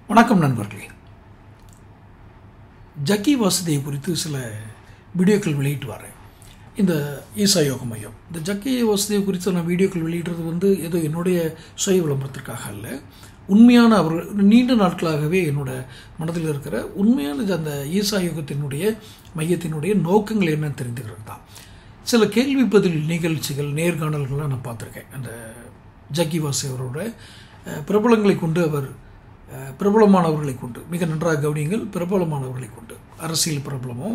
வணக்கம் நண்பர்களே. ஜக்கி வாசுதேவ் குறித்து சில வீடியோக்கள் வெளியிட்டு வரேன். இந்த ஈசா யோக மையம், இந்த ஜக்கி வாசுதேவ் குறித்து நான் வீடியோக்கள் வெளியிடுறது ஏதோ என்னுடைய சுய விளம்பரத்திற்காக அல்ல. உண்மையான அவர்கள் நீண்ட நாட்களாகவே என்னோட மனதில் இருக்கிற உண்மையான அந்த ஈசா யோகத்தினுடைய மையத்தினுடைய நோக்கங்கள் என்னன்னு தெரிந்துக்கிறது தான். சில கேள்வி பதில் நிகழ்ச்சிகள், நேர்காணல்கள்லாம் நான் பார்த்துருக்கேன். அந்த ஜக்கி வாசுதேவரோட பிரபலங்களை கொண்டு, அவர் பிரபலமானவர்களை கொண்டு, மிக நன்றாக கவனியுங்கள், பிரபலமானவர்களை கொண்டு, அரசியல் பிரபலமோ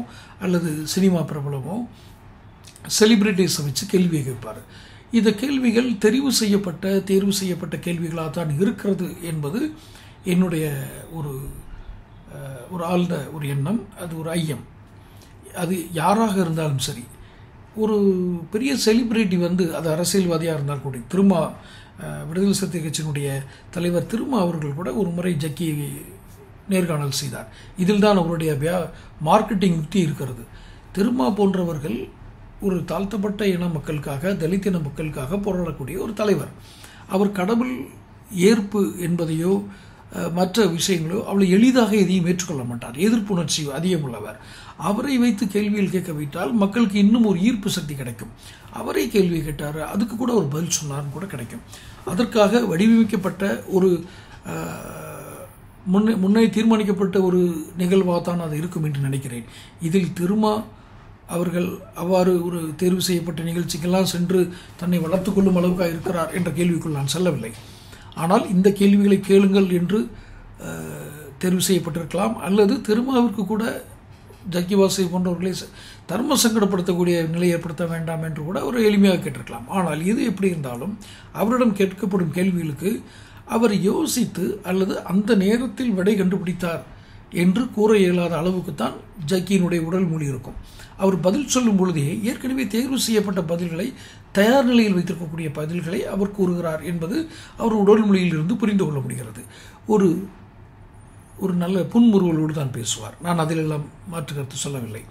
அல்லது சினிமா பிரபலமோ செலிபிரிட்டிஸை வச்சு கேள்வியை கேட்பார். இந்த கேள்விகள் தேர்வு செய்யப்பட்ட கேள்விகளாக தான் இருக்கிறது என்பது என்னுடைய ஒரு ஆழ்ந்த ஒரு எண்ணம். அது ஒரு ஐயம். அது யாராக இருந்தாலும் சரி, ஒரு பெரிய செலிபிரிட்டி அது அரசியல்வாதியாக இருந்தால் கூட, திருமா விடுதலை சிறுத்தை கட்சியினுடைய தலைவர் திருமா அவர்கள் கூட ஒரு முறை ஜக்கியை நேர்காணல் செய்தார். இதில் தான் அவருடைய மார்க்கெட்டிங் யுக்தி இருக்கிறது. திருமா போன்றவர்கள் ஒரு தாழ்த்தப்பட்ட இன மக்களுக்காக, தலித் இன மக்களுக்காக போராடக்கூடிய ஒரு தலைவர். அவர் கடவுள் ஏற்பு என்பதையோ மற்ற விஷயங்களோ அவ்வளோ எளிதாக எதையும் ஏற்றுக்கொள்ள மாட்டார். எதிர்ப்புணர்ச்சி அதிகம் உள்ளவர். அவரை வைத்து கேள்வியில் கேட்க வைத்தால் மக்களுக்கு இன்னும் ஒரு ஈர்ப்பு சக்தி கிடைக்கும். அவரை கேள்வி கேட்டார், அதுக்கு கூட ஒரு பதில் சொன்னார்னு கூட கிடைக்கும். அதற்காக வடிவமைக்கப்பட்ட ஒரு முன்னே தீர்மானிக்கப்பட்ட ஒரு நிகழ்வாகத்தான் அது இருக்கும் என்று நினைக்கிறேன். இதில் திருமா அவர்கள் அவ்வாறு ஒரு தேர்வு செய்யப்பட்ட நிகழ்ச்சிக்கெல்லாம் சென்று தன்னை வளர்த்து கொள்ளும் அளவுக்காக இருக்கிறார் என்ற கேள்விக்குள் நான் செல்லவில்லை. ஆனால் இந்த கேள்விகளை கேளுங்கள் என்று தேர்வு செய்யப்பட்டிருக்கலாம். அல்லது திருமாவிற்கு கூட ஜக்கி வாசுதேவ் போன்றவர்களை தர்ம சங்கடப்படுத்தக்கூடிய நிலை ஏற்படுத்த வேண்டாம் என்று கூட அவர் எளிமையாக கேட்டிருக்கலாம். ஆனால் இது எப்படி இருந்தாலும் அவரிடம் கேட்கப்படும் கேள்விகளுக்கு அவர் யோசித்து அல்லது அந்த நேரத்தில் விடை கண்டுபிடித்தார் என்று கூற இயலாத அளவுக்குத்தான் ஜக்கியினுடைய உடல் மொழி இருக்கும். அவர் பதில் சொல்லும் பொழுதே ஏற்கனவே தேர்வு செய்யப்பட்ட பதில்களை, தயார் நிலையில் வைத்திருக்கக்கூடிய பதில்களை அவர் கூறுகிறார் என்பது அவர் உடல் மொழியிலிருந்து புரிந்து கொள்ள முடிகிறது. ஒரு நல்ல புன்முறுவலோடு தான் பேசுவார். நான் அதிலெல்லாம் மாற்று கருத்து சொல்லவில்லை.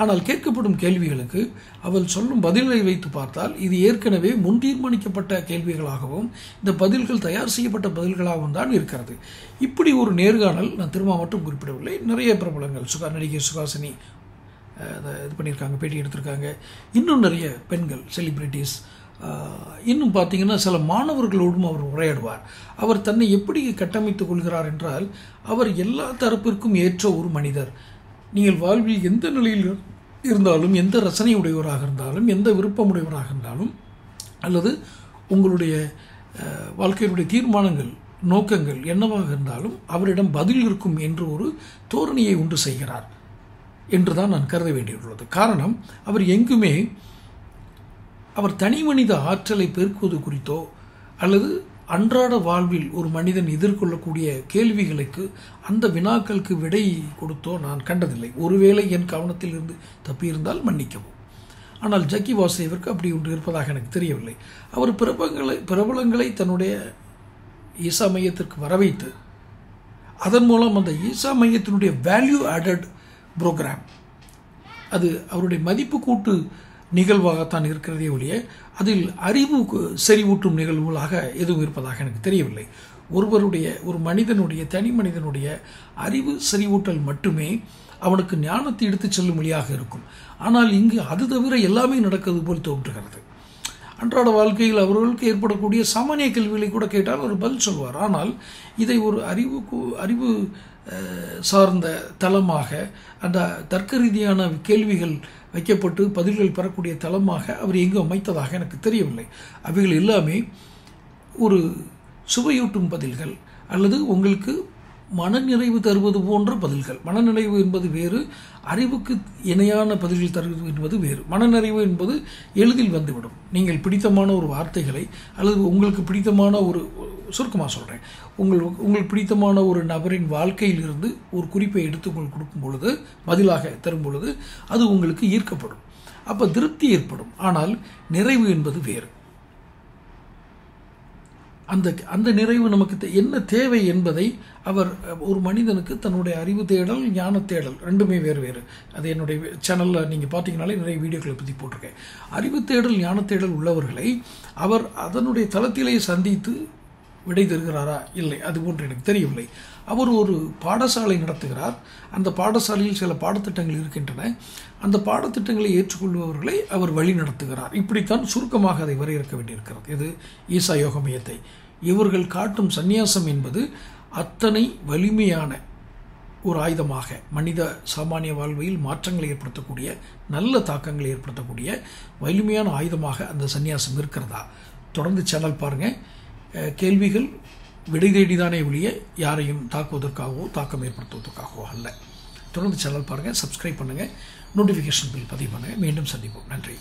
ஆனால் கேட்கப்படும் கேள்விகளுக்கு அவர் சொல்லும் பதில்களை வைத்து பார்த்தால் இது ஏற்கனவே முன் தீர்மானிக்கப்பட்ட கேள்விகளாகவும் இந்த பதில்கள் தயார் செய்யப்பட்ட பதில்களாகவும் தான் இருக்கிறது. இப்படி ஒரு நேர்காணல் நான் திரும்ப மட்டும் குறிப்பிடவில்லை. நிறைய பிரபலங்கள், நடிகை சுகாசினி இது பண்ணியிருக்காங்க, பேட்டி எடுத்திருக்காங்க. இன்னும் நிறைய பெண்கள் செலிபிரிட்டிஸ், இன்னும் பார்த்தீங்கன்னா சில மாணவர்களோடும் அவர் உரையாடுவார். அவர் தன்னை எப்படி கட்டமைத்துக் கொள்கிறார் என்றால், அவர் எல்லா தரப்பிற்கும் ஏற்ற ஒரு மனிதர். நீங்கள் வாழ்வில் எந்த நிலையில் இருந்தாலும், எந்த ரசனை உடையவராக இருந்தாலும், எந்த விருப்பமுடையவராக இருந்தாலும், அல்லது உங்களுடைய வாழ்க்கையினுடைய தீர்மானங்கள், நோக்கங்கள் என்னவாக இருந்தாலும் அவரிடம் பதில் இருக்கும் என்று ஒரு தோரணையை உண்டு செய்கிறார் என்று தான் நான் கருத வேண்டியுள்ளது. காரணம், அவர் எங்குமே அவர் தனி மனித ஆற்றலை பெருக்குவது குறித்தோ அல்லது அன்றாட வாழ்வில் ஒரு மனிதன் எதிர்கொள்ளக்கூடிய கேள்விகளுக்கு, அந்த வினாக்களுக்கு விடை கொடுத்தோ நான் கண்டதில்லை. ஒருவேளை என் கவனத்தில் இருந்து தப்பியிருந்தால் மன்னிக்கவும். ஆனால் ஜக்கி வாசுதேவிற்கு அப்படி ஒன்று இருப்பதாக எனக்கு தெரியவில்லை. அவர் பிரபலங்களை தன்னுடைய ஈசா மையத்திற்கு வரவைத்து அதன் மூலம் அந்த ஈசா மையத்தினுடைய வேல்யூ ஆடட் ப்ரோக்ராம், அது அவருடைய மதிப்பு கூட்டு நிகழ்வாகத்தான் இருக்கிறதே ஒழிய அதில் அறிவு செறிவூட்டும் நிகழ்வுகளாக எதுவும் இருப்பதாக எனக்கு தெரியவில்லை. ஒரு மனிதனுடைய, தனி மனிதனுடைய அறிவு செறிவூட்டல் மட்டுமே அவனுக்கு ஞானத்தை எடுத்துச் செல்லும் வழியாக இருக்கும். ஆனால் இங்கு அது தவிர எல்லாமே நடக்கிறது போல் தோன்றுகிறது. அன்றாட வாழ்க்கையில் அவர்களுக்கு ஏற்படக்கூடிய சாமானிய கேள்விகளை கூட கேட்டால் ஒரு பதில் சொல்வார். ஆனால் இதை ஒரு அறிவு சார்ந்த தளமாக, அந்த தர்க்க ரீதியான கேள்விகள் வைக்கப்பட்டு பதில்கள் பெறக்கூடிய தளமாக அவர் எங்கு அமைத்ததாக எனக்கு தெரியவில்லை. அவைகள் எல்லாமே ஒரு சுவையூட்டும் பதில்கள் அல்லது உங்களுக்கு மனநிறைவு தருவது போன்ற பதில்கள். மனநிறைவு என்பது வேறு, அறிவுக்கு இணையான பதில்கள் தருவது என்பது வேறு. மனநிறைவு என்பது எளிதில் வந்துவிடும். நீங்கள் பிடித்தமான ஒரு வார்த்தைகளை அல்லது உங்களுக்கு பிடித்தமான ஒரு, சுருக்கமாக சொல்கிறேன், உங்களுக்கு பிடித்தமான ஒரு நபரின் வாழ்க்கையிலிருந்து ஒரு குறிப்பை எடுத்து உங்களுக்கு கொடுக்கும் பொழுது, பதிலாக தரும் பொழுது அது உங்களுக்கு ஈர்க்கப்படும். அப்போ திருப்தி ஏற்படும். ஆனால் நிறைவு என்பது வேறு. அந்த நிறைவு நமக்கு என்ன தேவை என்பதை அவர், ஒரு மனிதனுக்கு தன்னுடைய அறிவு தேடல், ஞான தேடல் ரெண்டுமே வேறு வேறு. அது என்னுடைய சேனலில் நீங்கள் பார்த்தீங்கனாலே நிறைய வீடியோக்களை பற்றி போட்டிருக்கேன். அறிவு தேடல், ஞான தேடல் உள்ளவர்களை அவர் அதனுடைய தளத்திலே சந்தித்து விடை தருகிறாரா? இல்லை, அதுபோன்று எனக்கு தெரியவில்லை. அவர் ஒரு பாடசாலை நடத்துகிறார். அந்த பாடசாலையில் சில பாடத்திட்டங்கள் இருக்கின்றன. அந்த பாடத்திட்டங்களை ஏற்றுக்கொள்பவர்களை அவர் வழி நடத்துகிறார். இப்படித்தான் சுருக்கமாக அதை வரையறுக்க வேண்டியிருக்கிறது. இது ஈசா யோக மையத்தை. இவர்கள் காட்டும் சந்நியாசம் என்பது அத்தனை வலிமையான ஒரு ஆயுதமாக, மனித சாமானிய வாழ்வில் மாற்றங்களை ஏற்படுத்தக்கூடிய, நல்ல தாக்கங்களை ஏற்படுத்தக்கூடிய வலிமையான ஆயுதமாக அந்த சந்நியாசம் இருக்கிறதா? தொடர்ந்து சேனல் பாருங்கள். கேள்விகள் விடை தேடிதானே ஒழிய யாரையும் தாக்குவதற்காகவோ தாக்கம் ஏற்படுத்துவதற்காகவோ அல்ல. தொடர்ந்து சேனல் பாருங்கள், சப்ஸ்கிரைப் பண்ணுங்கள், நோட்டிஃபிகேஷன் பில் பதிவு பண்ணுங்கள். மீண்டும் சந்திப்போம். நன்றி.